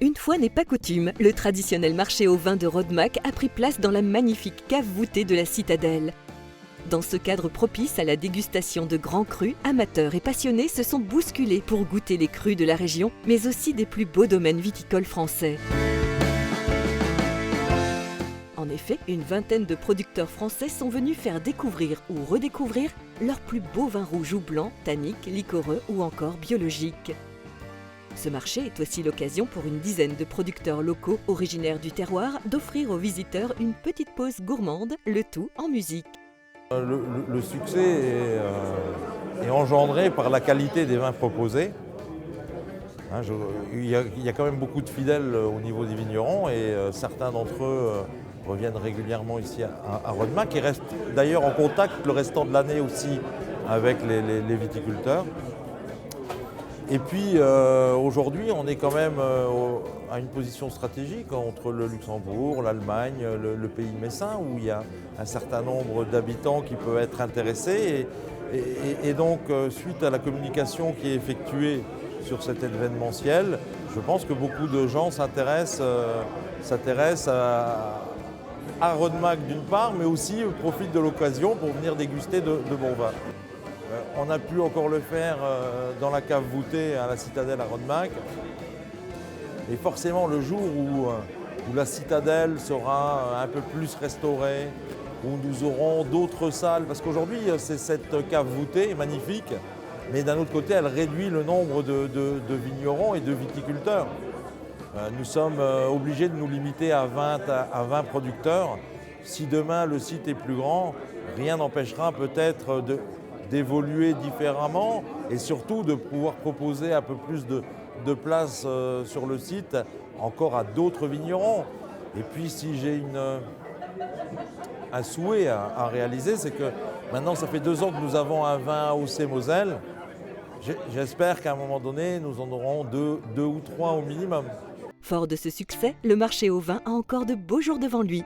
Une fois n'est pas coutume, le traditionnel marché au vin de Rodemack a pris place dans la magnifique cave voûtée de la citadelle. Dans ce cadre propice à la dégustation de grands crus, amateurs et passionnés se sont bousculés pour goûter les crus de la région, mais aussi des plus beaux domaines viticoles français. En effet, une vingtaine de producteurs français sont venus faire découvrir ou redécouvrir leurs plus beaux vins rouges ou blancs, tanniques, liquoreux ou encore biologiques. Ce marché est aussi l'occasion pour une dizaine de producteurs locaux originaires du terroir d'offrir aux visiteurs une petite pause gourmande, le tout en musique. Le succès est engendré par la qualité des vins proposés. Il y a quand même beaucoup de fidèles au niveau des vignerons et certains d'entre eux reviennent régulièrement ici à Rodemack et restent d'ailleurs en contact le restant de l'année aussi avec les viticulteurs. Et puis aujourd'hui, on est quand même à une position stratégique entre le Luxembourg, l'Allemagne, le pays messin, où il y a un certain nombre d'habitants qui peuvent être intéressés. Et donc, suite à la communication qui est effectuée sur cet événementiel, je pense que beaucoup de gens s'intéressent à Rodemack d'une part, mais aussi profitent de l'occasion pour venir déguster de bons vins. On a pu encore le faire dans la cave voûtée à la citadelle à Rodemack. Et forcément, le jour où la citadelle sera un peu plus restaurée, où nous aurons d'autres salles, parce qu'aujourd'hui, c'est cette cave voûtée magnifique, mais d'un autre côté, elle réduit le nombre de vignerons et de viticulteurs. Nous sommes obligés de nous limiter à 20 producteurs. Si demain le site est plus grand, rien n'empêchera peut-être d'évoluer différemment et surtout de pouvoir proposer un peu plus de place sur le site encore à d'autres vignerons. Et puis si j'ai un souhait à réaliser, c'est que maintenant ça fait 2 ans que nous avons un vin AOC Moselle. J'espère qu'à un moment donné, nous en aurons deux ou trois au minimum. Fort de ce succès, le marché au vin a encore de beaux jours devant lui.